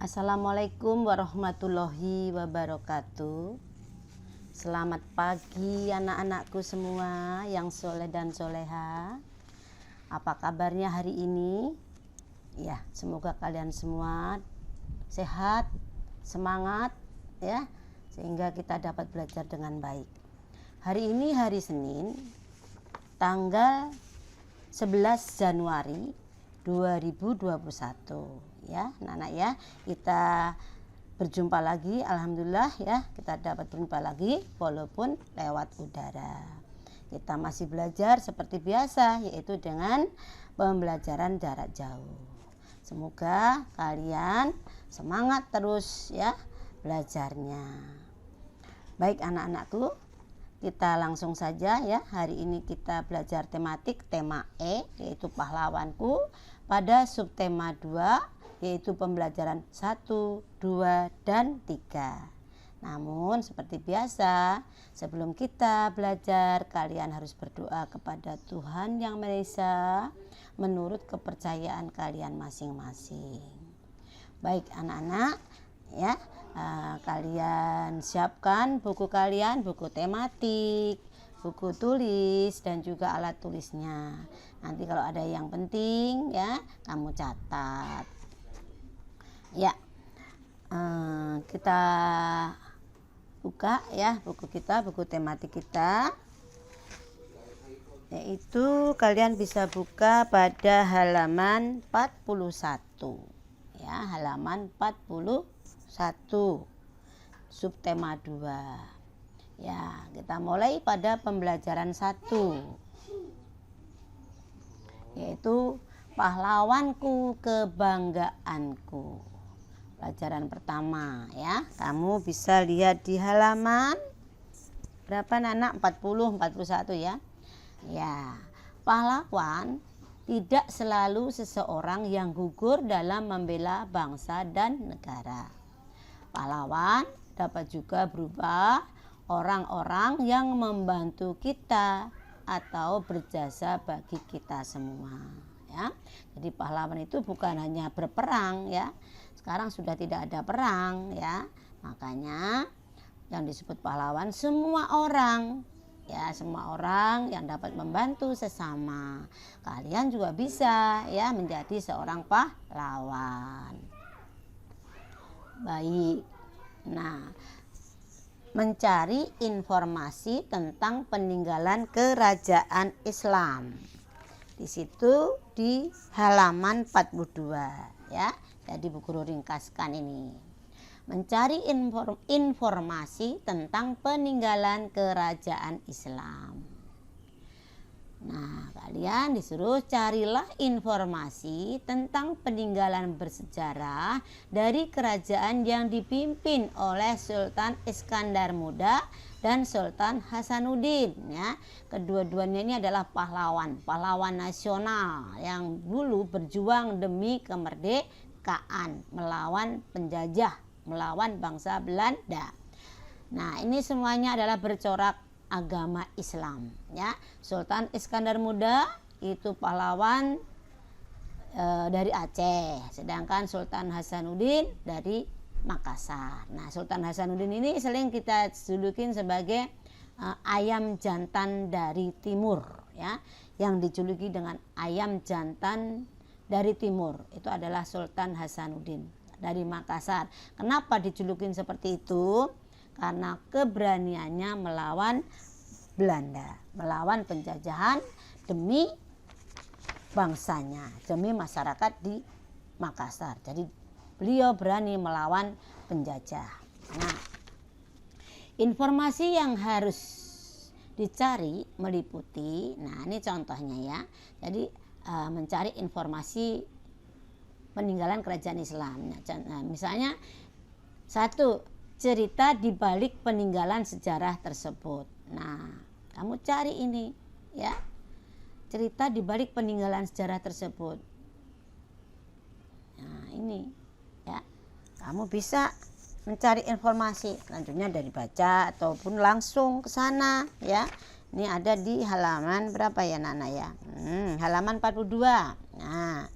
Assalamualaikum warahmatullahi wabarakatuh. Selamat pagi anak-anakku semua yang soleh dan soleha. Apa kabarnya hari ini? Ya, semoga kalian semua sehat, semangat ya, sehingga kita dapat belajar dengan baik. Hari ini hari Senin, tanggal 11 Januari 2021 ya, anak-anak ya. Kita berjumpa lagi, alhamdulillah ya, kita dapat berjumpa lagi walaupun lewat udara. Kita masih belajar seperti biasa, yaitu dengan pembelajaran jarak jauh. Semoga kalian semangat terus ya belajarnya. Baik anak-anakku, kita langsung saja ya. Hari ini kita belajar tematik tema E, yaitu pahlawanku, pada subtema 2, yaitu pembelajaran 1, 2, dan 3. Namun seperti biasa, sebelum kita belajar, kalian harus berdoa kepada Tuhan Yang Maha Esa menurut kepercayaan kalian masing-masing. Baik anak-anak ya, kalian siapkan buku kalian, buku tematik, buku tulis, dan juga alat tulisnya. Nanti kalau ada yang penting ya, kamu catat. Ya, kita buka ya buku kita, buku tematik kita, yaitu kalian bisa buka pada halaman 41 ya, halaman 41 subtema 2 ya. Kita mulai pada pembelajaran 1, yaitu pahlawanku, kebanggaanku. Pelajaran pertama ya, kamu bisa lihat di halaman berapa anak? 40, 41 ya. Ya, pahlawan tidak selalu seseorang yang gugur dalam membela bangsa dan negara. Pahlawan dapat juga berupa orang-orang yang membantu kita atau berjasa bagi kita semua ya. Jadi pahlawan itu bukan hanya berperang ya. Sekarang sudah tidak ada perang ya. Makanya yang disebut pahlawan semua orang ya, semua orang yang dapat membantu sesama. Kalian juga bisa ya menjadi seorang pahlawan. Baik. Nah, mencari informasi tentang peninggalan kerajaan Islam. Di situ di halaman 42 ya. Jadi buku ringkaskan ini. Mencari informasi tentang peninggalan kerajaan Islam. Nah, kalian disuruh carilah informasi tentang peninggalan bersejarah dari kerajaan yang dipimpin oleh Sultan Iskandar Muda dan Sultan Hasanuddin ya. Kedua-duanya ini adalah pahlawan nasional yang dulu berjuang demi kemerdekaan, melawan penjajah, melawan bangsa Belanda. Nah, ini semuanya adalah bercorak agama Islam ya. Sultan Iskandar Muda itu pahlawan dari Aceh, sedangkan Sultan Hasanuddin dari Makassar. Nah, Sultan Hasanuddin ini sering kita julukin sebagai ayam jantan dari timur ya. Yang dijuluki dengan ayam jantan dari timur itu adalah Sultan Hasanuddin dari Makassar. Kenapa dijulukin seperti itu? Karena keberaniannya melawan Belanda, melawan penjajahan demi bangsanya, demi masyarakat di Makassar. Jadi beliau berani melawan penjajah. Nah, informasi yang harus dicari meliputi, nah ini contohnya ya. Jadi mencari informasi peninggalan kerajaan Islam. Nah, misalnya satu, cerita di balik peninggalan sejarah tersebut. Nah, kamu cari ini ya, cerita di balik peninggalan sejarah tersebut. Nah, ini ya, kamu bisa mencari informasi selanjutnya dari baca ataupun langsung ke sana ya. Ini ada di halaman berapa ya Nana ya? Halaman 42. Nah,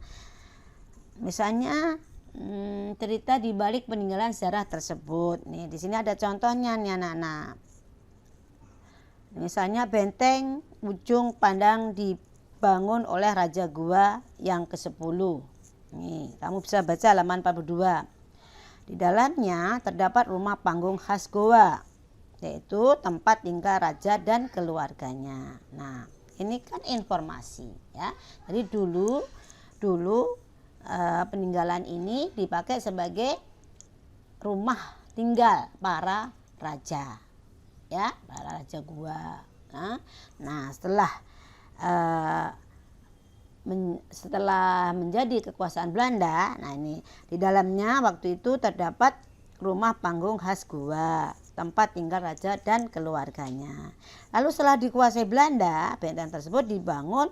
misalnya cerita di balik peninggalan sejarah tersebut. Nih, di sini ada contohnya nih anak-anak. Misalnya benteng ujung pandang dibangun oleh Raja Gua yang ke-10. Nih, kamu bisa baca halaman 42. Di dalamnya terdapat rumah panggung khas Goa, yaitu tempat tinggal raja dan keluarganya. Nah, ini kan informasi ya. Jadi dulu peninggalan ini dipakai sebagai rumah tinggal para raja, ya, para raja Gua. Nah, setelah menjadi kekuasaan Belanda, nah ini di dalamnya waktu itu terdapat rumah panggung khas Goa, tempat tinggal raja dan keluarganya. Lalu setelah dikuasai Belanda, benteng tersebut dibangun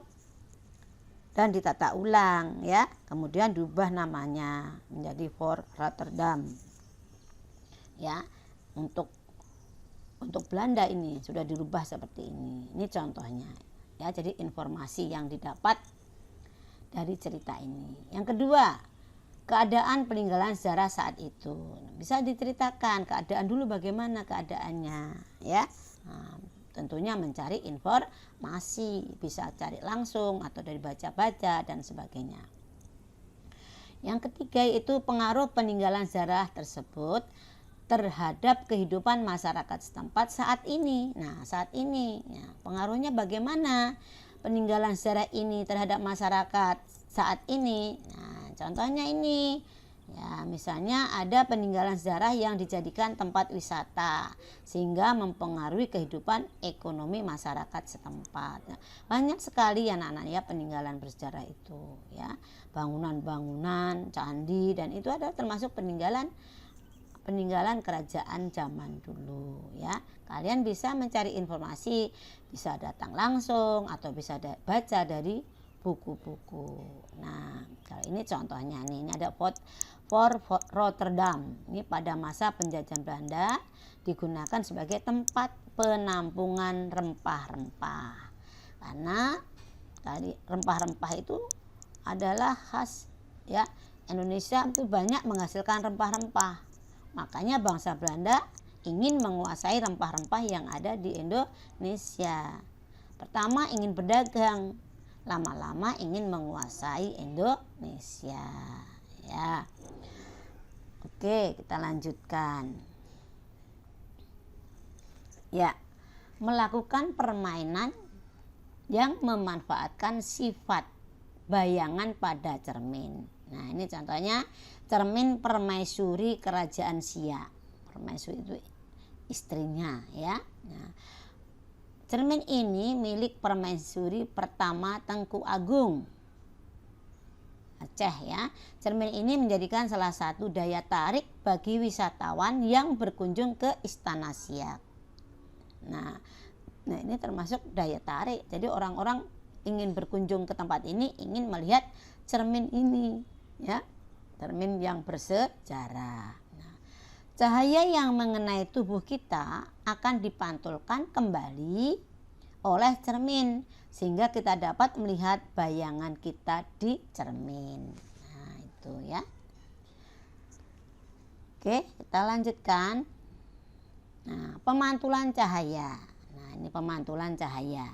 dan ditata ulang ya, kemudian diubah namanya menjadi Fort Rotterdam ya. Untuk Belanda ini sudah dirubah seperti ini. Ini contohnya ya. Jadi informasi yang didapat dari cerita ini. Yang kedua, keadaan peninggalan sejarah saat itu. Bisa diceritakan keadaan dulu bagaimana keadaannya ya. Nah, tentunya mencari informasi, bisa cari langsung atau dari baca-baca dan sebagainya. Yang ketiga itu pengaruh peninggalan sejarah tersebut terhadap kehidupan masyarakat setempat saat ini. Nah, saat ini ya, pengaruhnya bagaimana peninggalan sejarah ini terhadap masyarakat saat ini. Nah, contohnya ini ya, misalnya ada peninggalan sejarah yang dijadikan tempat wisata sehingga mempengaruhi kehidupan ekonomi masyarakat setempat. Nah, banyak sekali ya anak-anak ya peninggalan bersejarah itu ya, bangunan-bangunan, candi, dan itu adalah termasuk peninggalan kerajaan zaman dulu ya. Kalian bisa mencari informasi, bisa datang langsung atau bisa baca dari buku-buku. Nah, kalau ini contohnya nih, ini ada Fort Rotterdam. Ini pada masa penjajahan Belanda digunakan sebagai tempat penampungan rempah-rempah. Karena tadi rempah-rempah itu adalah khas ya, Indonesia itu banyak menghasilkan rempah-rempah. Makanya bangsa Belanda ingin menguasai rempah-rempah yang ada di Indonesia. Pertama ingin berdagang, lama-lama ingin menguasai Indonesia ya. Oke, kita lanjutkan ya. Melakukan permainan yang memanfaatkan sifat bayangan pada cermin. Nah, ini contohnya cermin permaisuri kerajaan Siak. Permaisuri itu istrinya ya. Nah, cermin ini milik permaisuri pertama Tengku Agung Aceh ya. Cermin ini menjadikan salah satu daya tarik bagi wisatawan yang berkunjung ke Istana Siak. Nah ini termasuk daya tarik. Jadi orang-orang ingin berkunjung ke tempat ini, ingin melihat cermin ini ya, cermin yang bersejarah. Cahaya yang mengenai tubuh kita akan dipantulkan kembali oleh cermin sehingga kita dapat melihat bayangan kita di cermin. Nah, itu ya. Oke, kita lanjutkan. Nah, pemantulan cahaya. Nah, ini pemantulan cahaya.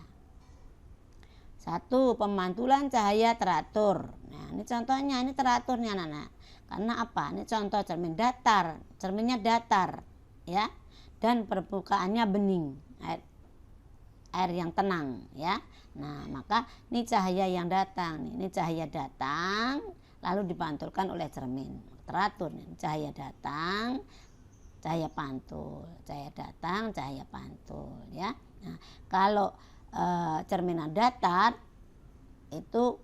1. Pemantulan cahaya teratur. Nah, ini contohnya, ini teratur nih anak-anak. Karena apa? Ini contoh cermin datar. Cerminnya datar ya. Dan permukaannya bening. Air yang tenang ya. Nah, maka ini cahaya yang datang. Ini cahaya datang lalu dipantulkan oleh cermin. Teratur nih. Cahaya datang, cahaya pantul. Cahaya datang, cahaya pantul ya. Nah, kalau cerminan datar itu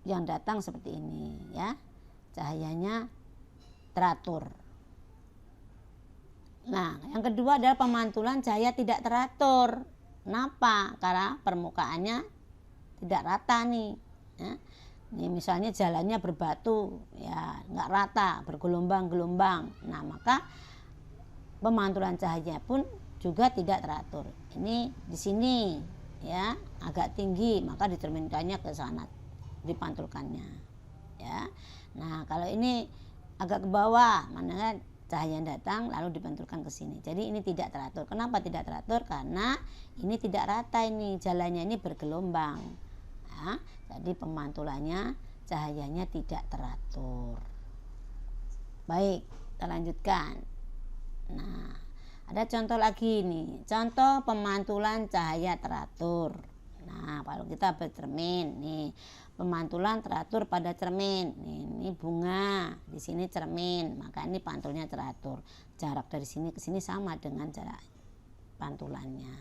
yang datang seperti ini ya. Cahayanya teratur. Nah, yang kedua adalah pemantulan cahaya tidak teratur. Kenapa? Karena permukaannya tidak rata nih. Ya. Ini misalnya jalannya berbatu, ya nggak rata, bergelombang-gelombang. Nah, maka pemantulan cahaya pun juga tidak teratur. Ini di sini, ya agak tinggi, maka dicerminkannya ke sana, dipantulkannya. Ya. Nah, kalau ini agak ke bawah, mana cahaya yang datang lalu dipantulkan ke sini. Jadi ini tidak teratur. Kenapa tidak teratur? Karena ini tidak rata, ini jalannya ini bergelombang. Ya, jadi pemantulannya cahayanya tidak teratur. Baik, kita lanjutkan. Nah, ada contoh lagi nih. Contoh pemantulan cahaya teratur. Nah, kalau kita bercermin nih, pemantulan teratur pada cermin. Nih, ini bunga, di sini cermin, maka ini pantulnya teratur. Jarak dari sini ke sini sama dengan jarak pantulannya.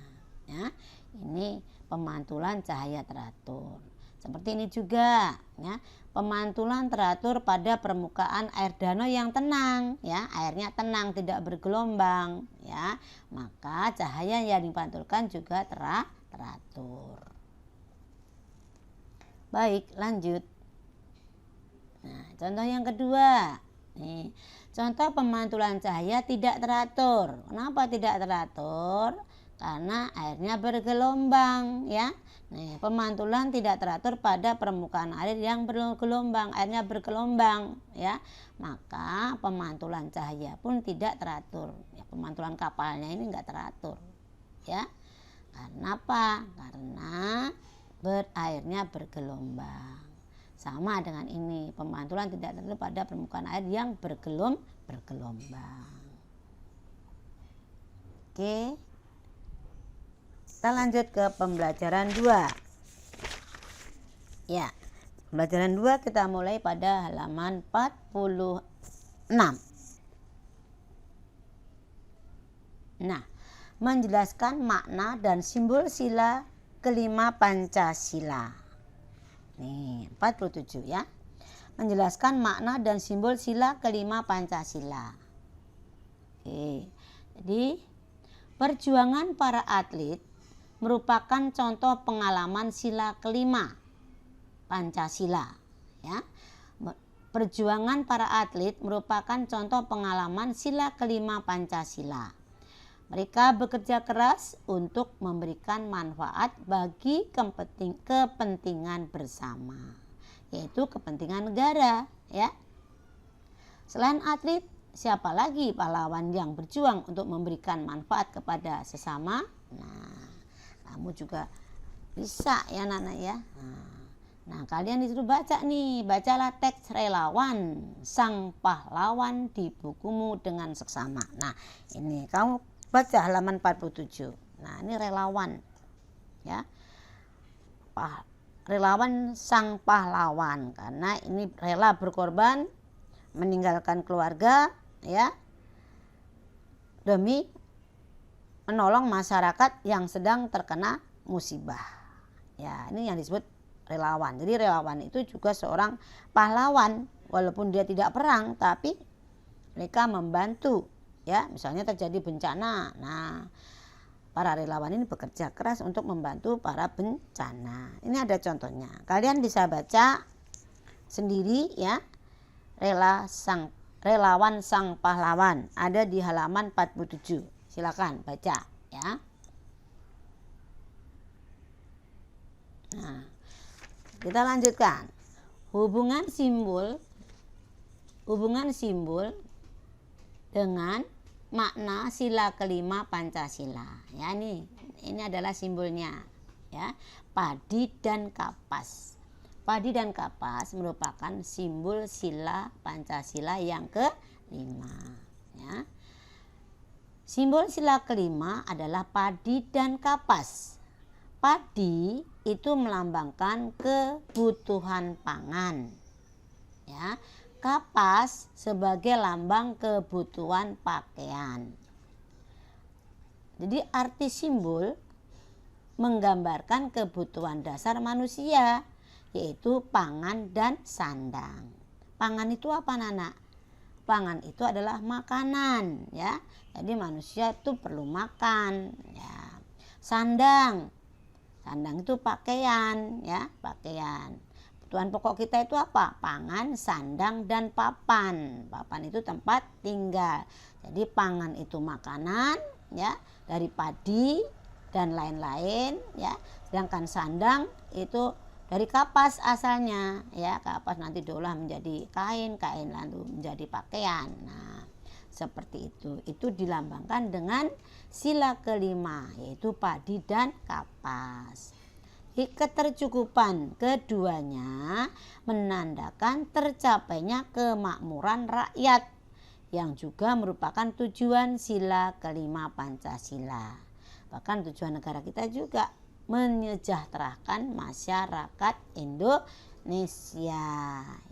Ya, ini pemantulan cahaya teratur. Seperti ini juga, ya, pemantulan teratur pada permukaan air danau yang tenang, ya, airnya tenang tidak bergelombang, ya, maka cahaya yang dipantulkan juga teratur. Baik, lanjut. Nah, contoh yang kedua, nih, contoh pemantulan cahaya tidak teratur. Kenapa tidak teratur? Karena airnya bergelombang, ya. Nih, pemantulan tidak teratur pada permukaan air yang bergelombang, airnya bergelombang, ya. Maka pemantulan cahaya pun tidak teratur. Ya, pemantulan kapalnya ini enggak teratur, ya. Karena apa? Karena airnya bergelombang. Sama dengan ini, pemantulan tidak teratur pada permukaan air yang bergelombang. Oke. Kita lanjut ke pembelajaran 2. Ya, pembelajaran 2 kita mulai pada halaman 46. Nah, menjelaskan makna dan simbol sila kelima Pancasila. Nih, 47 ya. Menjelaskan makna dan simbol sila kelima Pancasila. Oke. Jadi, perjuangan para atlet merupakan contoh pengalaman sila kelima Pancasila, ya. Perjuangan para atlet merupakan contoh pengalaman sila kelima Pancasila. Mereka bekerja keras untuk memberikan manfaat bagi kepentingan bersama, yaitu kepentingan negara, ya. Selain atlet, siapa lagi pahlawan yang berjuang untuk memberikan manfaat kepada sesama? Nah, kamu juga bisa ya anak-anak ya. Nah, kalian disuruh baca nih, bacalah teks relawan sang pahlawan di bukumu dengan seksama. Nah, ini kamu baca halaman 47. Nah, ini relawan ya. Relawan sang pahlawan, karena ini rela berkorban meninggalkan keluarga, ya, demi menolong masyarakat yang sedang terkena musibah. Ya, ini yang disebut relawan. Jadi relawan itu juga seorang pahlawan, walaupun dia tidak perang, tapi mereka membantu, ya. Misalnya terjadi bencana. Nah, para relawan ini bekerja keras untuk membantu para bencana. Ini ada contohnya. Kalian bisa baca sendiri ya. Relawan sang pahlawan ada di halaman 47. Silakan baca ya. Nah, kita lanjutkan. Hubungan simbol dengan makna sila kelima Pancasila. Ya, ini adalah simbolnya ya. Padi dan kapas. Padi dan kapas merupakan simbol sila Pancasila yang kelima ya. Simbol sila kelima adalah padi dan kapas. Padi itu melambangkan kebutuhan pangan. Ya, kapas sebagai lambang kebutuhan pakaian. Jadi arti simbol menggambarkan kebutuhan dasar manusia, yaitu pangan dan sandang. Pangan itu apa, Nana? Pangan itu adalah makanan, ya. Jadi manusia itu perlu makan, ya. Sandang itu pakaian, ya, pakaian. Kebutuhan pokok kita itu apa? Pangan, sandang, dan papan. Papan itu tempat tinggal. Jadi pangan itu makanan, ya, dari padi dan lain-lain, ya. Sedangkan sandang itu dari kapas asalnya ya, kapas nanti diolah menjadi kain, kain lalu menjadi pakaian. Nah, seperti itu dilambangkan dengan sila kelima, yaitu padi dan kapas. Ketercukupan keduanya menandakan tercapainya kemakmuran rakyat, yang juga merupakan tujuan sila kelima Pancasila. Bahkan tujuan negara kita juga menyejahterakan masyarakat Indonesia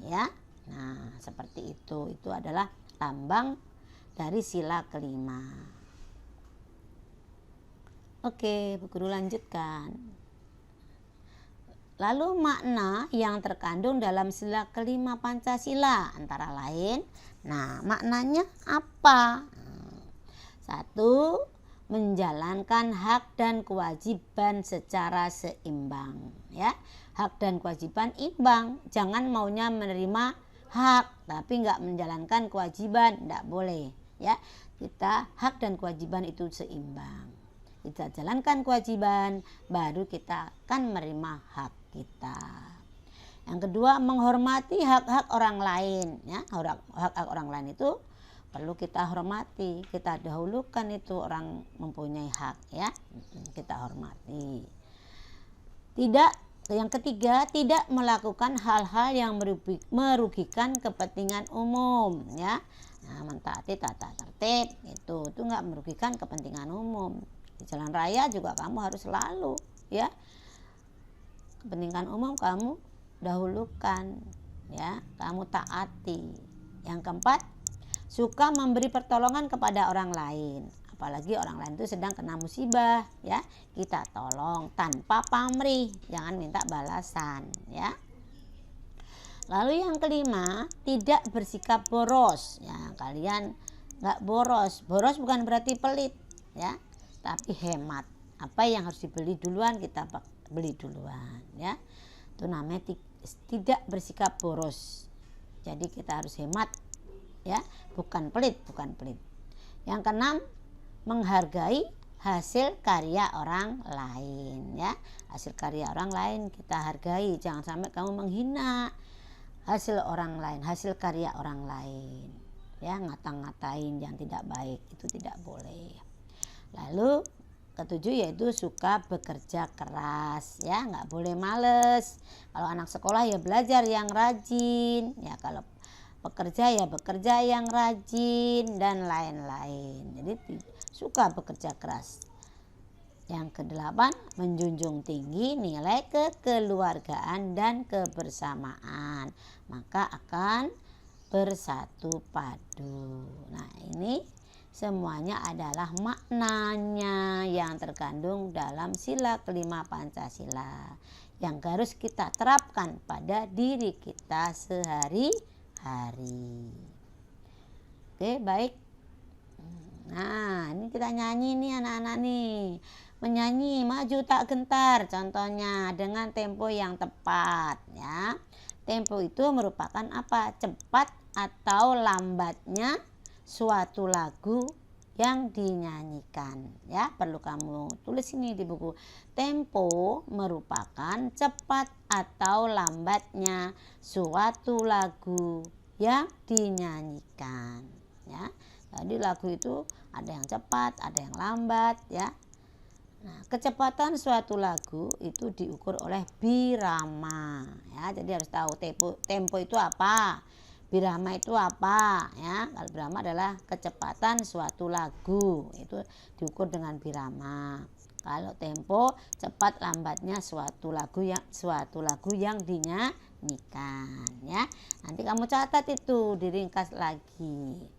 ya. Nah, seperti itu. Itu adalah lambang dari sila kelima. Oke, Bu Guru lanjutkan. Lalu makna yang terkandung dalam sila kelima Pancasila antara lain, nah maknanya apa? 1. Menjalankan hak dan kewajiban secara seimbang ya. Hak dan kewajiban imbang, jangan maunya menerima hak tapi nggak menjalankan kewajiban, nggak boleh ya. Kita hak dan kewajiban itu seimbang. Kita jalankan kewajiban, baru kita akan menerima hak kita. Yang kedua, menghormati hak-hak orang lain ya. Hak-hak orang lain itu perlu kita hormati, kita dahulukan. Itu orang mempunyai hak ya, kita hormati. Yang ketiga, tidak melakukan hal-hal yang merugikan kepentingan umum ya. Nah, mentaati tata tertib itu nggak merugikan kepentingan umum. Di jalan raya juga kamu harus selalu ya, kepentingan umum kamu dahulukan ya, kamu taati. Yang keempat, suka memberi pertolongan kepada orang lain, apalagi orang lain itu sedang kena musibah ya, kita tolong tanpa pamrih, jangan minta balasan ya. Lalu yang kelima, tidak bersikap boros ya. Kalian nggak boros bukan berarti pelit ya, tapi hemat. Apa yang harus dibeli duluan kita beli duluan ya. Itu namanya tidak bersikap boros. Jadi kita harus hemat ya, bukan pelit. Yang keenam, menghargai hasil karya orang lain ya. Hasil karya orang lain kita hargai, jangan sampai kamu menghina hasil orang lain, hasil karya orang lain ya, ngata-ngatain yang tidak baik, itu tidak boleh. Lalu ketujuh yaitu suka bekerja keras ya, nggak boleh males. Kalau anak sekolah ya belajar yang rajin ya, kalau bekerja ya bekerja yang rajin dan lain-lain. Jadi suka bekerja keras. Yang kedelapan, menjunjung tinggi nilai kekeluargaan dan kebersamaan, maka akan bersatu padu. Nah, ini semuanya adalah maknanya yang terkandung dalam sila kelima Pancasila yang harus kita terapkan pada diri kita sehari-hari. Oke, baik. Nah, ini kita nyanyi nih anak-anak nih. Menyanyi maju tak gentar contohnya dengan tempo yang tepat ya. Tempo itu merupakan apa? Cepat atau lambatnya suatu lagu yang dinyanyikan ya. Perlu kamu tulis ini di buku. Tempo merupakan cepat atau lambatnya suatu lagu yang dinyanyikan ya. Jadi lagu itu ada yang cepat, ada yang lambat ya. Nah, kecepatan suatu lagu itu diukur oleh birama ya. Jadi harus tahu tempo itu apa, birama itu apa ya. Kalau birama adalah kecepatan suatu lagu, itu diukur dengan birama. Kalau tempo, cepat lambatnya suatu lagu yang dinyanyikan ya. Nanti kamu catat itu, diringkas lagi.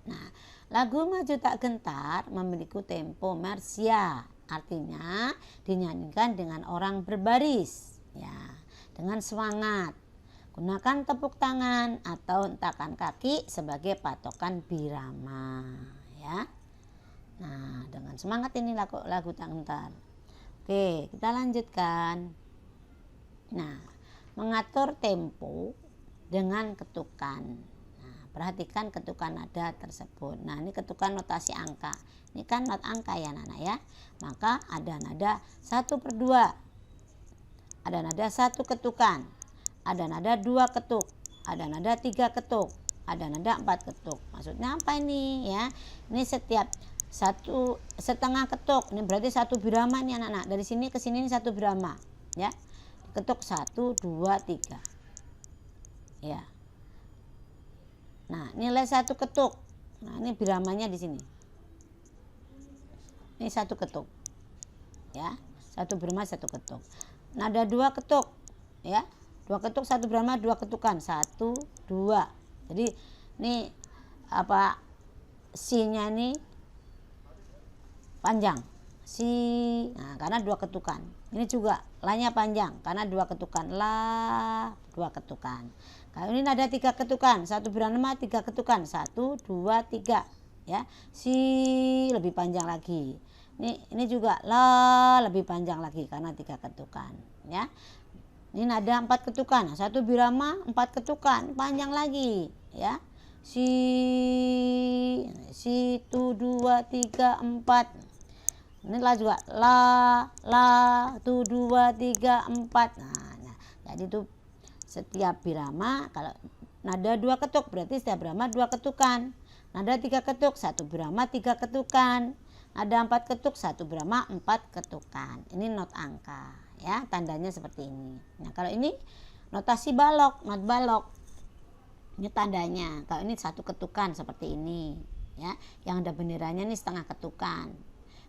Nah, lagu Maju Tak Gentar memiliki tempo marsia, artinya dinyanyikan dengan orang berbaris ya, dengan semangat. Gunakan tepuk tangan atau hentakan kaki sebagai patokan birama ya. Nah, dengan semangat ini lagu Tak Gentar. Oke, kita lanjutkan. Nah, mengatur tempo dengan ketukan. Perhatikan ketukan nada tersebut. Nah, ini ketukan notasi angka. Ini kan not angka ya anak-anak ya. Maka ada nada 1/2. ada nada 1 ketukan, ada nada 2 ketuk, ada nada 3 ketuk, ada nada 4 ketuk. Maksudnya apa ini ya? Ini setiap 1,5 ketuk. Ini berarti 1 birama nih anak-anak. Dari sini ke sini ini 1 birama ya. Ketuk 1 2 3. Ya. Nah, nilai 1 ketuk. Nah, ini biramanya di sini. Ini 1 ketuk. Ya. 1 birama 1 ketuk. Nada 2 ketuk ya. 2 ketuk 1 birama 2 ketukan. 1 2. Jadi ini apa si-nya ini panjang. Si. Nah, karena 2 ketukan. Ini juga la-nya panjang karena 2 ketukan. La 2 ketukan. Kalau ini nada 3 ketukan. 1 birama 3 ketukan. 1 2 3 ya. Si lebih panjang lagi. Ini juga la lebih panjang lagi karena 3 ketukan ya. Ini nada 4 ketukan. 1 birama 4 ketukan, panjang lagi ya. Si 1 2 3 4. Ini la juga la 1 2 3 4. Nah, jadi itu setiap birama kalau nada 2 ketuk berarti setiap birama 2 ketukan. Nada 3 ketuk 1 birama 3 ketukan. Nada 4 ketuk 1 birama 4 ketukan. Ini not angka. Ya, tandanya seperti ini. Nah, kalau ini notasi balok, not balok. Ini tandanya. Kalau ini 1 ketukan seperti ini, ya. Yang ada benderanya ini setengah ketukan.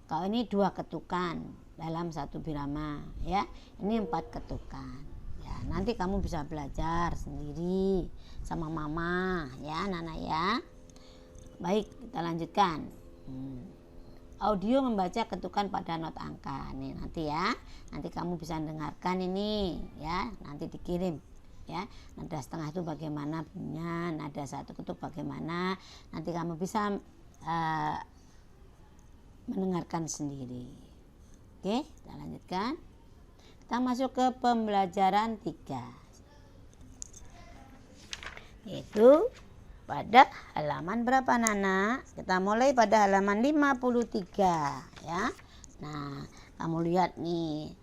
Kalau ini 2 ketukan dalam 1 birama, ya. Ini 4 ketukan. Ya, nanti kamu bisa belajar sendiri sama mama, ya, Nana ya. Baik, kita lanjutkan. Audio membaca ketukan pada not angka. Nih nanti ya. Nanti kamu bisa dengarkan ini ya. Nanti dikirim ya. Nada setengah itu bagaimana bunyinya, nada 1 ketuk bagaimana. Nanti kamu bisa mendengarkan sendiri. Oke, kita lanjutkan. Kita masuk ke pembelajaran 3. Yaitu pada halaman berapa Nana? Kita mulai pada halaman 53 ya. Nah, kamu lihat nih.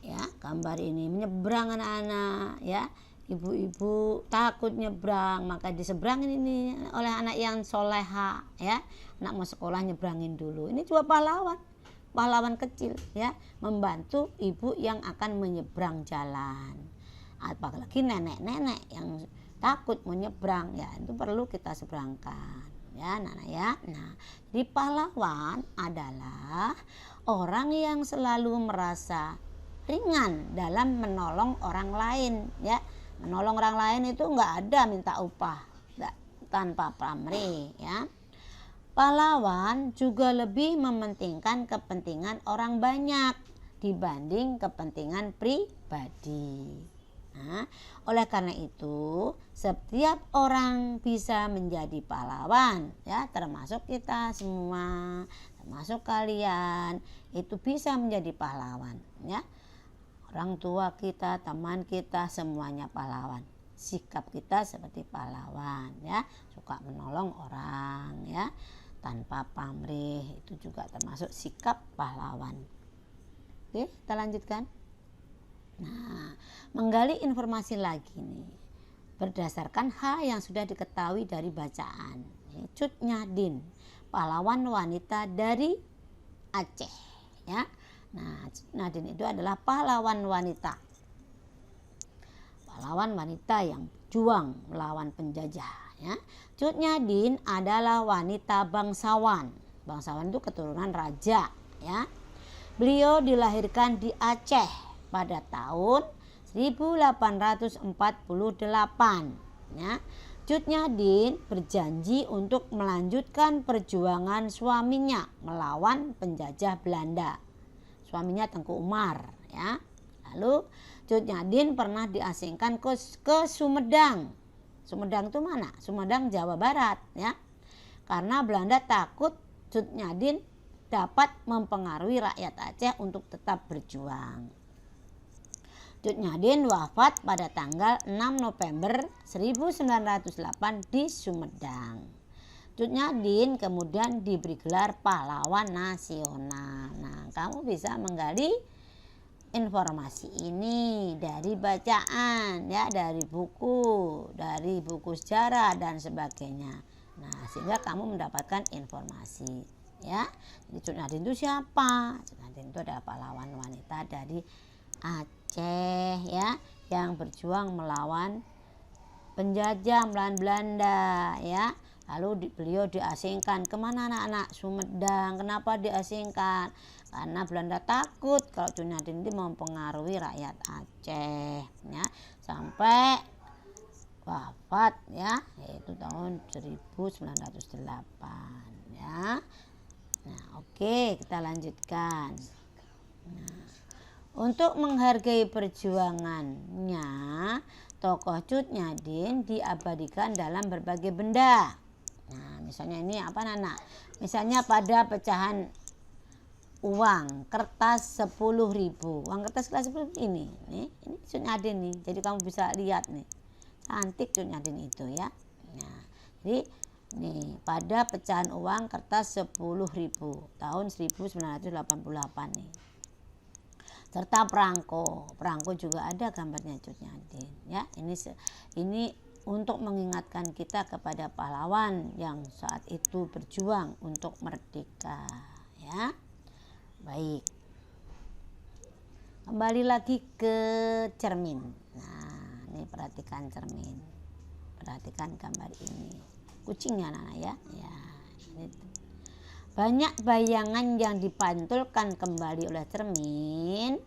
Ya, gambar ini menyeberang anak-anak ya. Ibu-ibu takut nyebrang, maka diseberangin ini oleh anak yang soleha ya. Anak mau sekolah nyebrangin dulu. Ini juga pahlawan kecil ya, membantu ibu yang akan menyeberang jalan. Apalagi nenek-nenek yang takut menyeberang ya, itu perlu kita seberangkan ya Nana ya. Nah, jadi pahlawan adalah orang yang selalu merasa ringan dalam menolong orang lain ya. Menolong orang lain itu enggak ada minta upah, enggak, tanpa pamrih ya. Pahlawan juga lebih mementingkan kepentingan orang banyak dibanding kepentingan pribadi. Nah, oleh karena itu setiap orang bisa menjadi pahlawan ya, termasuk kita semua, termasuk kalian itu bisa menjadi pahlawan ya. Orang tua kita, teman kita, semuanya pahlawan. Sikap kita seperti pahlawan ya, suka menolong orang ya, tanpa pamrih, itu juga termasuk sikap pahlawan. Oke, kita lanjutkan. Nah, menggali informasi lagi nih berdasarkan hal yang sudah diketahui dari bacaan. Cut Nyahdin, pahlawan wanita dari Aceh ya. Nah, Cut Nyahdin itu adalah pahlawan wanita. Pahlawan wanita yang berjuang melawan penjajah ya. Cut Nyahdin adalah wanita bangsawan. Bangsawan itu keturunan raja ya. Beliau dilahirkan di Aceh pada tahun 1848 ya. Cut Nyahdin berjanji untuk melanjutkan perjuangan suaminya melawan penjajah Belanda. Suaminya Tengku Umar ya. Lalu Cut Nyahdin pernah diasingkan ke Sumedang. Sumedang itu mana? Sumedang, Jawa Barat ya. Karena Belanda takut Cut Nyahdin dapat mempengaruhi rakyat Aceh untuk tetap berjuang. Cut Nyahdin wafat pada tanggal 6 November 1908 di Sumedang. Cut Nyahdin kemudian diberi gelar pahlawan nasional. Nah, kamu bisa menggali informasi ini dari bacaan ya, dari buku sejarah dan sebagainya. Nah, sehingga kamu mendapatkan informasi ya. Jadi Cut Nyahdin itu siapa? Cut Nyahdin itu adalah pahlawan wanita dari Aceh ya, yang berjuang melawan penjajah melawan Belanda ya. Lalu beliau diasingkan kemana anak-anak? Sumedang. Kenapa diasingkan? Karena Belanda takut kalau Cut Nyahdin itu mempengaruhi rakyat Aceh ya, sampai wafat ya, yaitu tahun 1908 ya. Nah, oke, kita lanjutkan. Nah, untuk menghargai perjuangannya, tokoh Cut Nyahdin diabadikan dalam berbagai benda. Nah, misalnya ini apa Nana? Misalnya pada pecahan uang kertas 10.000, uang kertas kelas 10 ini Cut Nyahdin nih. Jadi kamu bisa lihat nih, cantik Cut Nyahdin itu ya. Nah, jadi nih pada pecahan uang kertas 10.000 tahun 1988 nih. Serta perangko juga ada gambarnya Cut Nyahdin ya. Ini untuk mengingatkan kita kepada pahlawan yang saat itu berjuang untuk merdeka ya. Baik, kembali lagi ke cermin. Nah, ini perhatikan cermin, perhatikan gambar ini, kucingnya Nana ya. Ya, ini banyak bayangan yang dipantulkan kembali oleh cermin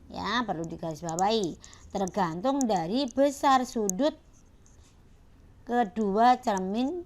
ya, perlu digarisbawahi, tergantung dari besar sudut kedua cermin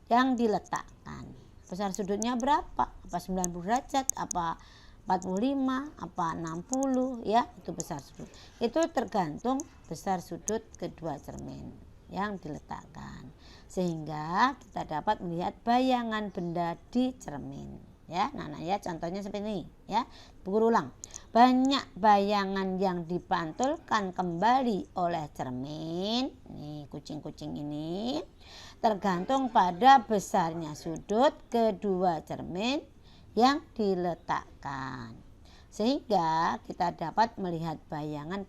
yang diletakkan. Besar sudutnya berapa? Apa 90 derajat? Apa 45? Apa 60? Ya, itu besar sudut. Itu tergantung besar sudut kedua cermin yang diletakkan. Sehingga kita dapat melihat bayangan benda di cermin. Ya, Nana ya, contohnya seperti ini ya. Berulang. Banyak bayangan yang dipantulkan kembali oleh cermin. Nih, kucing-kucing ini tergantung pada besarnya sudut kedua cermin yang diletakkan. Sehingga kita dapat melihat bayangan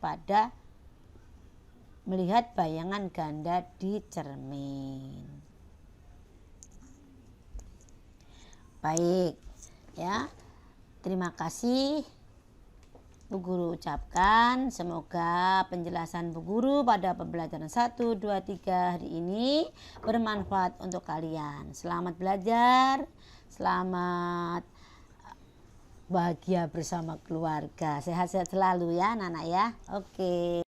ganda di cermin. Baik ya, terima kasih Bu Guru ucapkan. Semoga penjelasan Bu Guru pada pembelajaran 1, 2, 3 hari ini bermanfaat untuk kalian. Selamat belajar, selamat bahagia bersama keluarga. Sehat-sehat selalu ya Nana ya. Oke.